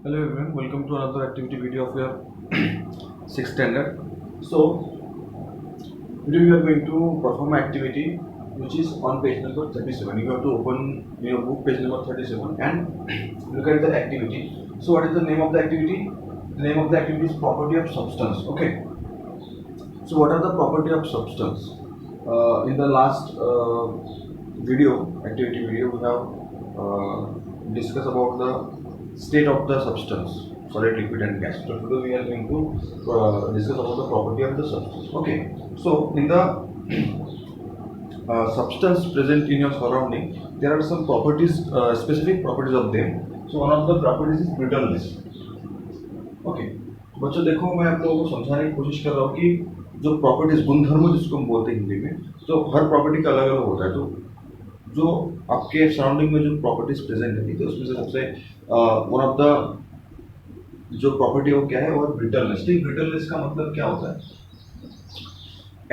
Hello everyone, welcome to another activity video of your 6th standard. So, today we are going to perform an activity which is on page number 37. You have to open your book page number 37 and look at the activity. So, what is the name of the activity? The name of the activity is property of substance. Okay. So, what are the property of substance? In the last activity video, we have discussed about the state of the substance, solid, liquid and gas. So today we are going to discuss about the property of the substance. Okay, so in the substance present in your surrounding, there are some properties, specific properties of them. So one of the properties is brittleness. Okay, बच्चों देखो मैं आप लोगों को समझाने की कोशिश कर रहा हूँ कि जो प्रॉपर्टीज गुणधर्म जिसको हम बोलते हैं हिंदी में, तो हर प्रॉपर्टी का अलग अलग होता है। तो जो आपके सराउंडिंग में जो प्रॉपर्टीज प्रेजेंट है, तो उसमें से सबसे वन ऑफ द जो प्रॉपर्टी वो क्या है, वो ब्रिटलनेस। ठीक, ब्रिटलनेस का मतलब क्या होता है?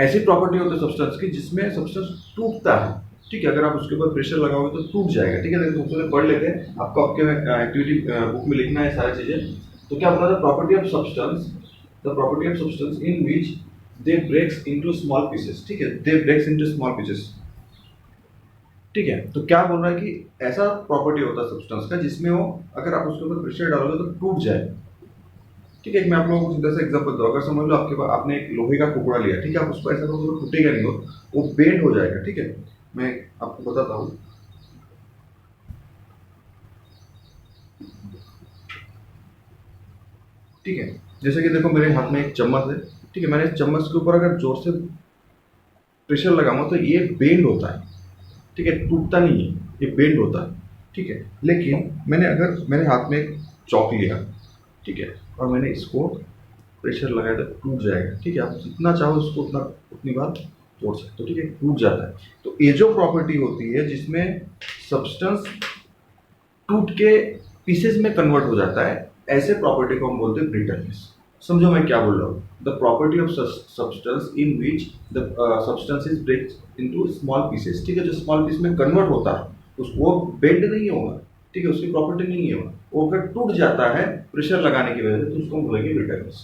ऐसी प्रॉपर्टी होती है सब्सटेंस की जिसमें सब्सटेंस टूटता है। ठीक है, अगर आप उसके ऊपर प्रेशर लगाओगे तो टूट जाएगा। ठीक है, सबसे पढ़ लेते हैं, आपको आपके एक्टिविटी बुक में लिखना है सारी चीजें। तो क्या बोला था? Property of substance, the property of substance in which they breaks into small pieces. ठीक है, they breaks into small pieces. ठीक है, तो क्या बोल रहा है कि ऐसा प्रॉपर्टी होता है सब्सटेंस का जिसमें वो अगर आप उसके ऊपर प्रेशर डालोगे तो टूट जाए। ठीक है, मैं आप लोगों को सीधा सा एग्जांपल दूं। अगर समझ लो आपके पास आपने एक लोहे का टुकड़ा लिया, ठीक है, आप उसको ऐसा करोगे तो टूटेगा नहीं, वो बेंड हो जाएगा। ठीक है, मैं आपको बताता हूँ। ठीक है, जैसे कि देखो मेरे हाथ में एक चम्मच है। ठीक है, मैंने इस चम्मच के ऊपर अगर जोर से प्रेशर लगाऊंगा तो ये बेंड होता है। ठीक है, टूटता नहीं है, ये बेंड होता है। ठीक है, लेकिन मैंने हाथ में एक चौक लिया, ठीक है, और मैंने इसको प्रेशर लगाया तो टूट जाएगा। ठीक है, आप जितना चाहो इसको उतनी बार तोड़ सकते हो। ठीक है, टूट जाता है। तो ये जो प्रॉपर्टी होती है जिसमें सब्सटेंस टूट के पीसेस में कन्वर्ट हो जाता है, ऐसे प्रॉपर्टी को हम बोलते हैं ब्रिटलनेस। समझो मैं क्या बोल रहा हूँ? The property of substance in which the substance is break into small pieces. ठीक है, जो स्मॉल पीस में कन्वर्ट होता है उसको बेंड नहीं होगा। ठीक है, उसकी प्रॉपर्टी नहीं है वो अगर टूट जाता है प्रेशर लगाने की वजह से, तो उसको बोलेंगे ब्रिटलनेस।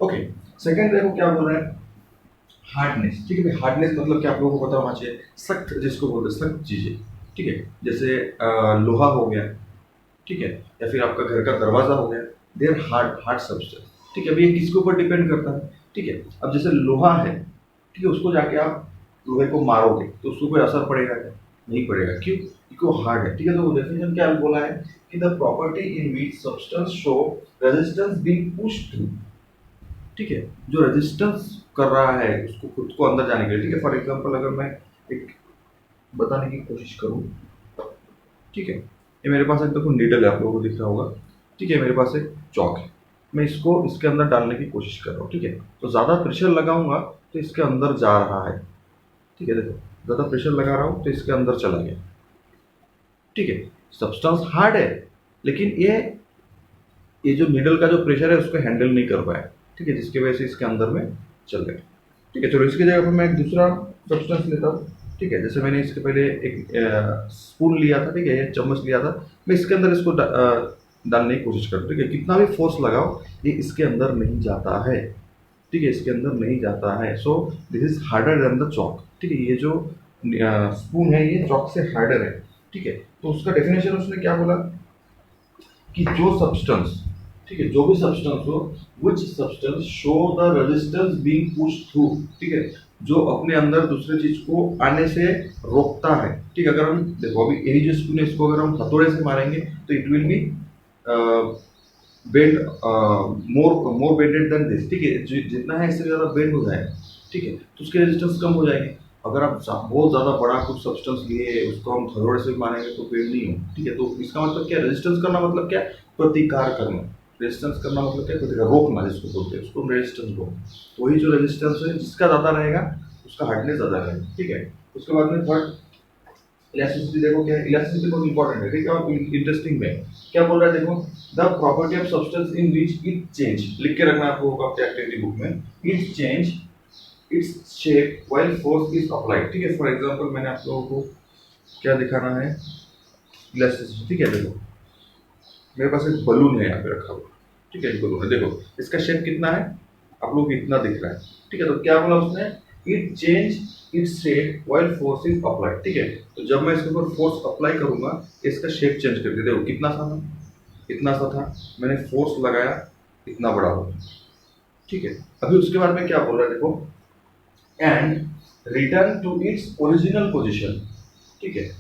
ओके, सेकंड देखो क्या बोल रहे हैं, हार्डनेस। ठीक है, हार्डनेस मतलब क्या आप लोगों को पता होना चाहिए, सख्त, जिसको बोलते हैं सख्त चीजें। ठीक है, जैसे लोहा हो गया, ठीक है, या फिर आपका घर का दरवाजा हो गया, देयर हार्ड सब्सटेंस। ठीक है, अभी ये किसके ऊपर डिपेंड करता है? ठीक है, अब जैसे लोहा है, ठीक है, उसको जाके आप लोहे को मारोगे तो उसको कोई असर पड़ेगा क्या? नहीं पड़ेगा। क्यों? क्योंकि वो हार्ड है। ठीक है, तो वो डेफिनेशन क्या बोला है कि the property in which substance show resistance being pushed through. ठीक है, जो रेजिस्टेंस कर रहा है उसको खुद को अंदर जाने के लिए। ठीक है, फॉर एग्जाम्पल अगर मैं एक बताने की कोशिश करूं, ठीक है, ये मेरे पास एक देखो नीडल है, आप लोगों को दिख रहा होगा। ठीक है, मेरे पास एक चौक है, मैं इसको इसके अंदर डालने की कोशिश कर रहा हूँ। ठीक है, तो ज़्यादा प्रेशर लगाऊंगा तो इसके अंदर जा रहा है। ठीक है, देखो ज़्यादा प्रेशर लगा रहा हूँ तो इसके अंदर चला गया। ठीक है, सब्सटेंस हार्ड है, लेकिन ये जो नीडल का जो प्रेशर है उसको हैंडल नहीं कर पाया। ठीक है, जिसकी वजह से इसके अंदर में चल गया। ठीक है, चलो इसकी जगह पर मैं एक दूसरा सब्सटेंस लेता हूँ। ठीक है, जैसे मैंने इसके पहले एक स्पून लिया था, ठीक है, या चम्मच लिया था, मैं इसके अंदर इसको डालने की कोशिश करता हूँ। ठीक है, कितना भी फोर्स लगाओ ये इसके अंदर नहीं जाता है। ठीक है, इसके अंदर नहीं जाता है। So this is harder than the chalk. ठीक है, ये जो स्पून है ये चॉक से हार्डर है। ठीक है, तो उसका डेफिनेशन उसने क्या बोला कि जो सब्सटेंस, ठीक है, जो भी सब्सटेंस हो, which substance show the resistance being pushed through. ठीक है, जो अपने अंदर दूसरे चीज को आने से रोकता है। ठीक है, अगर हम देखो अभी यही जो स्पून है इसको अगर हम हथौड़े से मारेंगे तो it will be bend more bended then this. ठीक है, जितना है इससे ज्यादा बेंड हो जाएगा। ठीक है, तो उसकी रेजिस्टेंस कम हो जाएगी। अगर आप बहुत ज्यादा बड़ा कुछ सब्सटेंस लिए उसको हम हथौड़े से मारेंगे तो बेंड नहीं हो। ठीक है, तो इसका मतलब क्या, रेजिस्टेंस करना मतलब क्या, प्रतिकार करना। रेजिस्टेंस करना मतलब क्या, प्रतिकार, रोकना जिसको बोलते हैं, उसको रेजिस्टेंस बोलते हैं। तो वही जो रेजिस्टेंस है जिसका ज्यादा रहेगा उसका हार्डनेस ज्यादा रहेगा। ठीक है, उसके बाद में थर्ड इलास्टिसिटी। देखो क्या है, इलास्टिसिटी बहुत इंपॉर्टेंट है। ठीक है, और इंटरेस्टिंग में क्या बोल रहा है देखो, the property of substance in which it change, लिख के रखना आपको आपके एक्टिविटी बुक में, it change its shape while force is applied. ठीक है, फॉर एग्जांपल मैंने आप लोगों को क्या दिखाना है, इलास्टिसिटी। ठीक है, देखो मेरे पास एक बलून है यहाँ पे रखा हुआ, ठीक है, एक बलून है, देखो इसका शेप कितना है, आप लोग को इतना दिख रहा है, ठीक है। तो क्या बोला उसने, it change its shape while force is applied, ठीक है। तो जब मैं इसके ऊपर फोर्स अप्लाई करूंगा इसका शेप चेंज कर दिया, देखो कितना सा था, इतना सा था, मैंने फोर्स लगाया, इतना बड़ा हो गया, ठीक है। अभी उसके बाद में क्या बोल रहा है देखो, and return to its original position, ठीक है,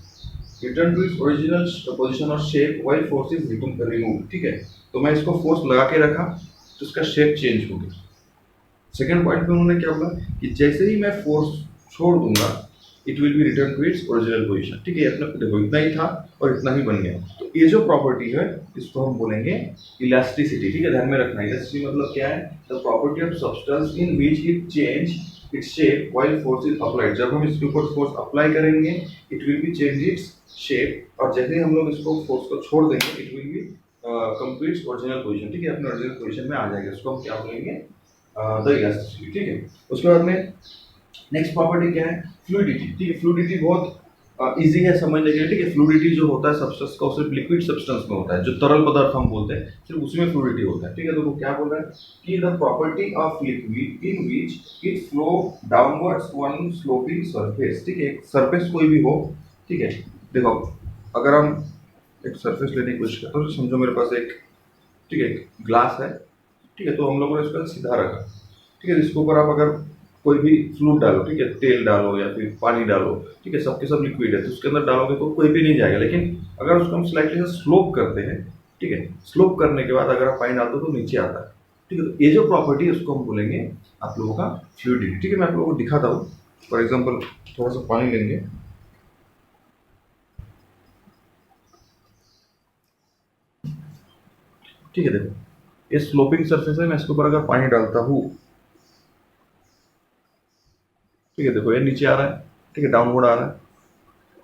return to its original position और shape while force is remove, ठीक है। तो मैं इसको फोर्स लगा के रखा तो इसका शेप चेंज हो गया। सेकेंड पॉइंट में उन्होंने क्या बोला कि जैसे ही मैं फोर्स छोड़ दूंगा it will be return to its original position, ठीक है। अपने देखो इतना ही था और इतना ही बन गया। तो ये जो प्रॉपर्टी है इसको हम बोलेंगे इलास्टिसिटी, ठीक है, ध्यान में रखना। इलास्टिसिटी मतलब क्या है, the property of substance in which it change its shape while force is applied. जब हम इसके ऊपर फोर्स अप्लाई करेंगे it will B change its shape, और जैसे ही हम लोग इसको फोर्स को छोड़ देंगे it will be come to its original position, ठीक है, अपने ओरिजिनल पोजीशन में आ जाएगा। इसको हम क्या बोलेंगे, द इलास्टिसिटी, ठीक है। उसके बाद में नेक्स्ट प्रॉपर्टी क्या है, फ्लूइडिटी, ठीक है। फ्लूइडिटी बहुत इजी है समझने के लिए, ठीक है। फ्लूइडिटी जो होता है सब्सटेंस का, सिर्फ लिक्विड सब्सटेंस में होता है, जो तरल पदार्थ हम बोलते हैं सिर्फ उसमें फ्लूइडिटी होता है, ठीक है। तो वो क्या बोल रहा है कि the property of liquid in which it flow downwards on sloping surface, ठीक है। एक सरफेस कोई भी हो, ठीक है। देखो अगर हम एक सरफेस लेने की कोशिश करते हैं तो समझो मेरे पास एक, ठीक है, ग्लास है, ठीक है। तो हम लोगों ने इसको सीधा रखा, ठीक है। इसके ऊपर आप अगर कोई भी फ्लूइड डालो, ठीक है, तेल डालो या फिर पानी डालो, ठीक है, सबके सब लिक्विड है तो उसके अंदर डालोगे तो कोई भी नहीं जाएगा। लेकिन अगर उसको हम स्लाइटली से स्लोप करते हैं, ठीक है, स्लोप करने के बाद अगर आप पानी डालते हो तो नीचे आता है, ठीक है। तो ये जो प्रॉपर्टी है उसको हम बोलेंगे आप लोगों का फ्लूइडिटी, ठीक है। मैं आप लोगों को दिखाता हूँ, फॉर एग्जाम्पल थोड़ा सा पानी लेंगे, ठीक है। देखो ये स्लोपिंग सरफेस है, मैं इसके ऊपर अगर पानी डालता हूँ, ठीक है, देखो ये नीचे आ रहा है, ठीक है, डाउनवर्ड आ रहा है,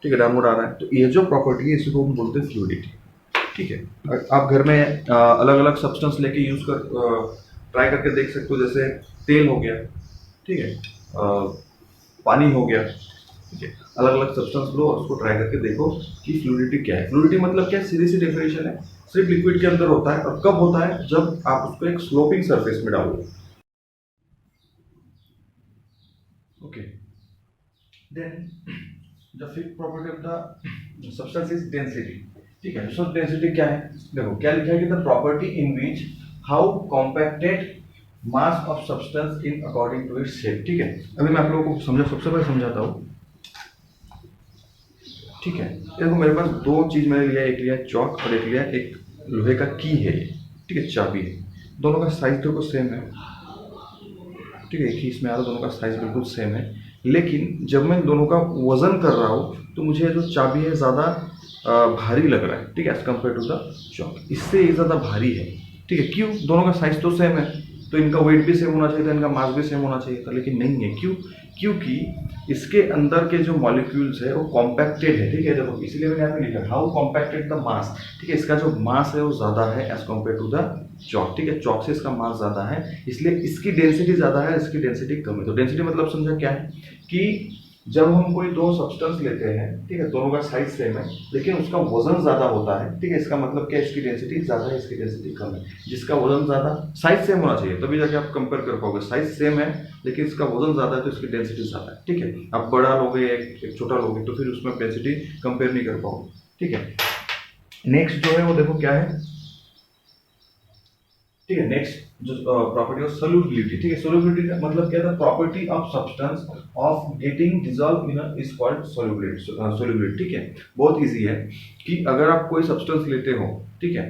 ठीक है, डाउनवर्ड आ रहा है। तो ये जो प्रॉपर्टी है इसको हम बोलते हैं फ्लूइडिटी, ठीक है। आप घर में अलग अलग सब्सटेंस लेके यूज कर ट्राई करके देख सकते हो, जैसे तेल हो गया, ठीक है, पानी हो गया, ठीक है, अलग अलग सब्सटेंस लो और उसको ट्राई करके देखो कि फ्लूइडिटी क्या है। फ्लूइडिटी मतलब क्या है, सीधी सी डेफिनेशन है, सिर्फ लिक्विड के अंदर होता है। और कब होता है, जब आप उसको एक स्लोपिंग सरफेस में डालोगे, okay. Then the fifth property of the substance is density, ठीक है। सो डेंसिटी क्या है, देखो क्या लिखा है कि the property in which how compacted mass of substance in according to its shape, ठीक है। अभी मैं आप लोगों को सबसे पहले समझाता हूँ, ठीक है। देखो मेरे पास दो चीज मैंने लिया, एक लिया चौक और एक लिया एक लोहे का की है, ठीक है, चाबी है। दोनों का साइज देखो सेम है, ठीक है, एक ही इसमें आ रहा, दोनों का साइज बिल्कुल सेम है। लेकिन जब मैं दोनों का वजन कर रहा हूँ तो मुझे जो चाबी है ज़्यादा भारी लग रहा है, ठीक है, एज कम्पेयर टू द चौक, इससे ये ज़्यादा भारी है, ठीक है। क्यों, दोनों का साइज तो सेम है तो इनका वेट भी सेम होना चाहिए था, इनका मास भी सेम होना चाहिए था, लेकिन नहीं है। क्यों, क्योंकि इसके अंदर के जो मॉलिक्यूल्स है वो कॉम्पैक्टेड है, ठीक है। देखो इसलिए मैंने यहाँ पे लिखा हाउ कॉम्पैक्टेड द मास, ठीक है। इसका जो मास है वो ज़्यादा है एज कम्पेयर टू द चौक, ठीक है। चौक से इसका मास ज़्यादा है इसलिए इसकी डेंसिटी ज़्यादा है, इसकी डेंसिटी कम है। तो डेंसिटी मतलब समझा क्या है कि जब हम कोई दो सब्सटेंस लेते हैं, ठीक है, दोनों का साइज सेम है लेकिन उसका वजन ज़्यादा होता है, ठीक है। इसका मतलब क्या, इसकी डेंसिटी ज़्यादा है, इसकी डेंसिटी कम है। जिसका वजन ज़्यादा, साइज सेम होना चाहिए तभी जाके आप कंपेयर कर पाओगे। साइज सेम है लेकिन इसका वजन ज़्यादा है तो इसकी डेंसिटी ज़्यादा है, ठीक है। आप बड़ा लोगे एक छोटा लोगे तो फिर उसमें डेंसिटी कंपेयर नहीं कर पाओगे, ठीक है। नेक्स्ट जो है वो देखो क्या है, ठीक है। नेक्स्ट जो प्रॉपर्टी ऑफ सोल्यूबिलिटी, ठीक है। सोल्यूबिलिटी का मतलब क्या था, property of substance of getting dissolve in is called solubility, solubility, ठीक है। बहुत इजी है कि अगर आप कोई सब्सटेंस लेते हो, ठीक है,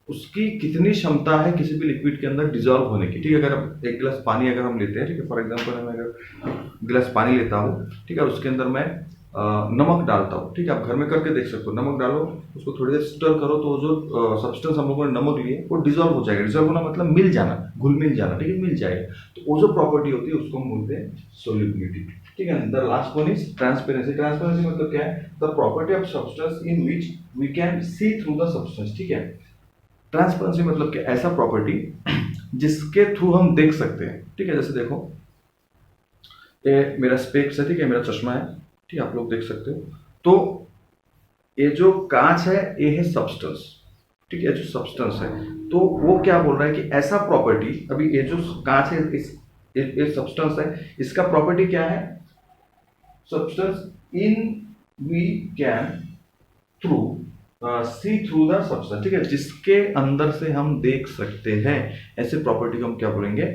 उसकी कितनी क्षमता है किसी भी लिक्विड के अंदर डिसॉल्व होने की, ठीक है। अगर आप एक गिलास पानी अगर हम लेते हैं, ठीक है, फॉर एग्जांपल मैं अगर गिलास पानी लेता हूँ, ठीक है, उसके अंदर मैं नमक डालता हूँ, ठीक है। आप घर में करके देख सकते हो, नमक डालो, उसको थोड़ी देर स्टर करो तो जो सब्सटेंस हम लोगों ने नमक लिए वो डिसॉल्व हो जाएगा। डिसॉल्व होना मतलब मिल जाना, घुल मिल जाना, ठीक है, मिल जाएगा। तो वो जो प्रॉपर्टी होती है उसको हम बोलते हैं सोल्यूबिलिटी, ठीक है। The last one is transparency. Transparency मतलब क्या है, the property of substance in which we can see through the substance, ठीक है। ट्रांसपेरेंसी मतलब क्या, ऐसा प्रॉपर्टी जिसके थ्रू हम देख सकते हैं, ठीक है। जैसे देखो ये मेरा स्पेक्स है, ठीक है, मेरा चश्मा है, ठीक है, आप लोग देख सकते हो। तो ये जो कांच है ये है सब्सटेंस, ठीक है, जो सब्सटेंस है। तो वो क्या बोल रहा है कि ऐसा प्रॉपर्टी, अभी ये जो कांच है, इस सब्सटेंस है, इसका प्रॉपर्टी क्या है? Substance in we can through see through the substance, ठीक है, जिसके अंदर से हम देख सकते हैं, ऐसे प्रॉपर्टी को हम क्या बोलेंगे?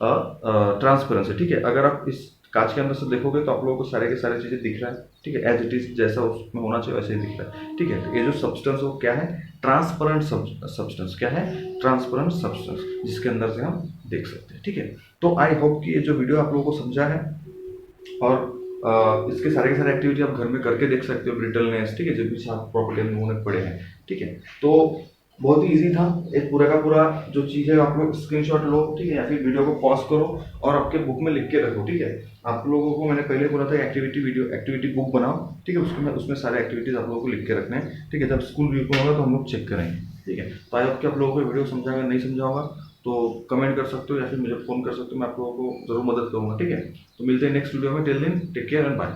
ट्रांसपेरेंसी। ठीक है, अगर आप इस कांच के अंदर से देखोगे तो आप लोगों को सारे के सारे चीजें दिख रहा है, ठीक है, एज इट इज जैसा उसमें होना चाहिए वैसे ही दिख रहा है। ठीक है, तो ये जो सब्सटेंस है वो क्या है? Transparent substance. क्या है? ट्रांसपेरेंट सब्सटेंस, जिसके अंदर से हम देख सकते हैं। ठीक है, तो आई होप कि ये जो वीडियो आप लोगों को समझा है, और इसके सारे के सारे एक्टिविटी आप घर में करके देख सकते हो, ब्रिटलनेस, ठीक है, जो भी आप प्रॉपर्टी में होने पड़े हैं। ठीक है, तो बहुत ही इजी था। एक पूरा का पूरा जो चीज़ है आप लोग स्क्रीनशॉट लो, ठीक है, या फिर वीडियो को पॉज करो और आपके बुक में लिख के रखो। ठीक है, आप लोगों को मैंने पहले बोला था एक्टिविटी बुक बनाओ, ठीक है, उसमें सारे एक्टिविटीज आप लोगों को लिख के रखने हैं। ठीक है, जब स्कूल रिव्यू होगा तो हम लोग चेक करेंगे। ठीक है, तो आई होप कि आप लोगों को वीडियो समझा होगा, नहीं समझा होगा तो कमेंट कर सकते हो या फिर मुझे फ़ोन कर सकते हो, मैं आप लोगों को जरूर मदद करूंगा। ठीक है, तो मिलते हैं नेक्स्ट वीडियो में। Till then take care and bye.